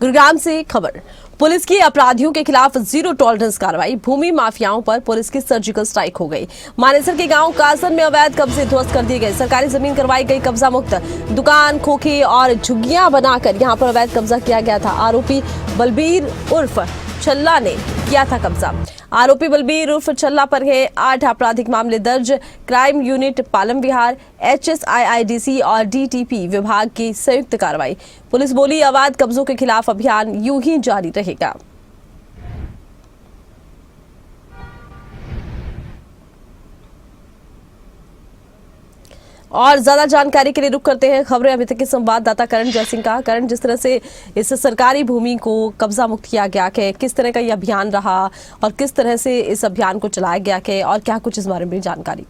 गुरुग्राम से खबर। पुलिस की अपराधियों के खिलाफ जीरो टॉलरेंस कार्रवाई। भूमि माफियाओं पर पुलिस की सर्जिकल स्ट्राइक हो गई। मानेसर के गांव कासन में अवैध कब्जे ध्वस्त कर दिए गए। सरकारी जमीन करवाई गई कब्जा मुक्त। दुकान, खोखे और झुग्गियां बनाकर यहां पर अवैध कब्जा किया गया था। आरोपी बलबीर उर्फ छल्ला ने किया था कब्जा। आरोपी बलबीर उर्फ छल्ला पर है 8 आपराधिक मामले दर्ज। क्राइम यूनिट पालम विहार, HSIIDC और DTP विभाग की संयुक्त कार्रवाई। पुलिस बोली अवैध कब्जों के खिलाफ अभियान यूं ही जारी रहेगा। और ज्यादा जानकारी के लिए रुक करते हैं खबरें अभी तक के संवाददाता करण जयसिंह का। करण, जिस तरह से इस सरकारी भूमि को कब्जा मुक्त किया गया है, किस तरह का ये अभियान रहा और किस तरह से इस अभियान को चलाया गया है और क्या कुछ इस बारे में जानकारी?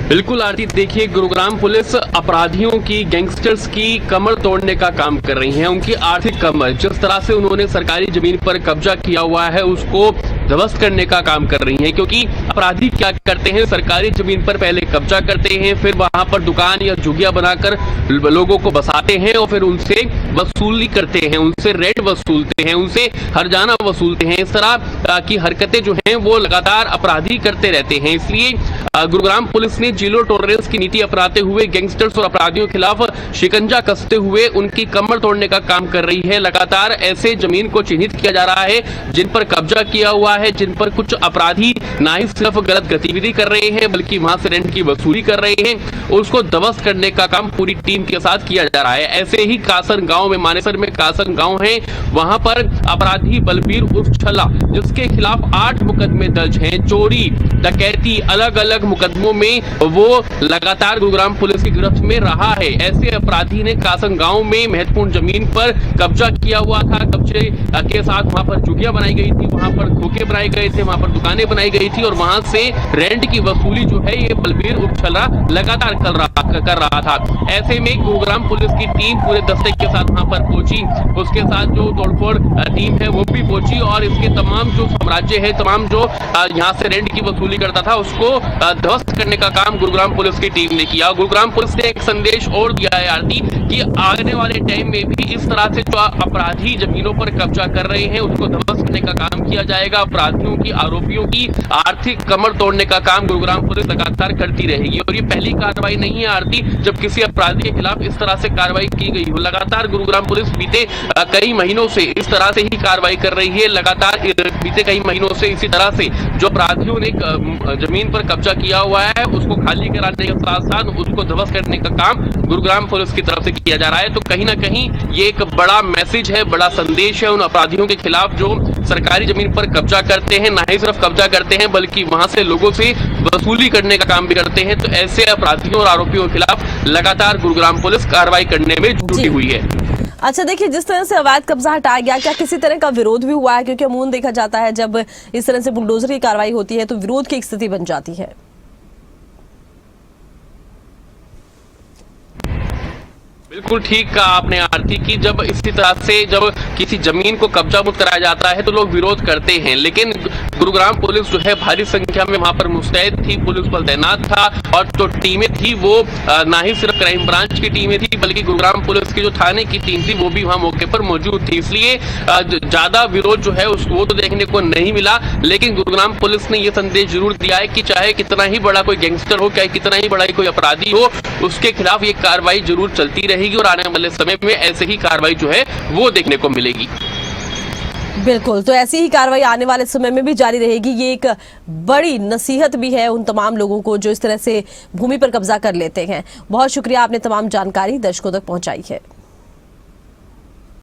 बिल्कुल आरती, देखिए गुरुग्राम पुलिस अपराधियों की, गैंगस्टर्स की कमर तोड़ने का काम कर रही है। उनकी आर्थिक कमर, जिस तरह से उन्होंने सरकारी जमीन पर कब्जा किया हुआ है, उसको ध्वस्त करने का काम कर रही हैं। क्योंकि अपराधी क्या करते हैं, सरकारी जमीन पर पहले कब्जा करते हैं, फिर वहां पर दुकान या झुग्गियां बनाकर लोगों को बसाते हैं और फिर उनसे वसूली करते हैं, उनसे रेंट वसूलते हैं, उनसे हर्जाना वसूलते हैं। इस तरह की हरकतें जो हैं वो लगातार अपराधी करते रहते हैं। इसलिए गुरुग्राम पुलिस ने जीरो टॉलरेंस की नीति अपनाते हुए गैंगस्टर्स और अपराधियों के खिलाफ शिकंजा कसते हुए उनकी कमर तोड़ने का काम कर रही है। लगातार ऐसे जमीन को चिन्हित किया जा रहा है जिन पर कब्जा किया हुआ है, जिन पर कुछ अपराधी ना ही सिर्फ गलत गतिविधि कर रहे हैं बल्कि वहां से रेंट की वसूली कर रहे हैं, उसको ध्वस्त करने का काम पूरी टीम के साथ किया जा रहा है। ऐसे ही कासन गांव में, मानेसर में कासन गांव है, वहां पर अपराधी बलबीर उर्फ छल्ला, जिसके खिलाफ 8 मुकदमे दर्ज हैं, चोरी, डकैती, अलग अलग मुकदमों में वो लगातार गुरुग्राम पुलिस की गिरफ्त में रहा है। ऐसे अपराधी ने कासन गांव में महत्वपूर्ण जमीन पर कब्जा किया हुआ था। कब्जे के साथ वहां पर झुग्गियां बनाई गई थी, वहां पर खोखे बनाए गए थे, वहां पर दुकानें बनाई गई थी और वहां से रेंट की वसूली जो है ये बलबीर उर्फ छल्ला लगातार कर रहा था। ऐसे में गुरुग्राम पुलिस की टीम पूरे दस्ते के साथ वहां पर पहुंची, उसके साथ जो तोड़फोड़ टीम है वो भी पहुंची और इसके तमाम जो साम्राज्य है, तमाम जो यहाँ से रेंट की वसूली करता था, उसको ध्वस्त करने का काम गुरुग्राम पुलिस की टीम ने किया। गुरुग्राम पुलिस ने एक संदेश और दिया है आरती कि आने वाले टाइम में भी इस तरह से जो अपराधी जमीनों पर कब्जा कर रहे हैं उसको ध्वस्त करने का काम किया जाएगा। अपराधियों की, आरोपियों की आर्थिक कमर तोड़ने का काम गुरुग्राम पुलिस लगातार करती रहेगी। और ये पहली कार्रवाई नहीं है आरती जब किसी अपराधी के खिलाफ इस तरह से कार्रवाई की गई हो। लगातार गुरुग्राम पुलिस बीते कई महीनों से इस तरह से ही कार्रवाई कर रही है। लगातार बीते कई महीनों से इसी तरह से जो अपराधियों ने जमीन पर कब्जा किया हुआ है उसको खाली कराने के साथ साथ उसको ध्वस्त करने का काम गुरुग्राम पुलिस की तरफ से किया जा रहा है। तो कहीं ना कहीं ये एक बड़ा मैसेज है, बड़ा संदेश है उन अपराधियों के खिलाफ जो सरकारी जमीन पर कब्जा करते हैं, ना ही सिर्फ कब्जा करते हैं बल्कि वहां से लोगों से वसूली करने का काम भी करते हैं। तो ऐसे अपराधियों और आरोपियों के खिलाफ लगातार गुरुग्राम पुलिस कार्रवाई करने में जुटी हुई है। अच्छा, देखिए, जिस तरह से अवैध कब्जा हटाया गया, क्या किसी तरह का विरोध भी हुआ है? क्योंकि अमूमन देखा जाता है जब इस तरह से बुलडोजर की कार्रवाई होती है तो विरोध की स्थिति बन जाती है। बिल्कुल ठीक कहा आपने आरती की, जब इसी तरह से जब किसी जमीन को कब्जा मुक्त कराया जाता है तो लोग विरोध करते हैं। लेकिन गुरुग्राम पुलिस जो है भारी संख्या में वहां पर मुस्तैद थी, पुलिस बल तैनात था और जो टीमें थी वो ना ही सिर्फ क्राइम ब्रांच की टीमें थी बल्कि गुरुग्राम पुलिस की जो थाने की टीम थी वो भी वहां मौके पर मौजूद थी। इसलिए ज्यादा विरोध जो है वो तो देखने को नहीं मिला। लेकिन गुरुग्राम पुलिस ने यह संदेश जरूर दिया है कि चाहे कितना ही बड़ा कोई गैंगस्टर हो, चाहे कितना ही बड़ा कोई अपराधी हो, उसके खिलाफ ये कार्रवाई जरूर चलती रहेगी और आने वाले समय में ऐसे ही कार्रवाई जो है वो देखने को मिलेगी। बिल्कुल, तो ऐसी ही कार्रवाई आने वाले समय में भी जारी रहेगी। ये एक बड़ी नसीहत भी है उन तमाम लोगों को जो इस तरह से भूमि पर कब्जा कर लेते हैं। बहुत शुक्रिया, आपने तमाम जानकारी दर्शकों तक पहुंचाई है।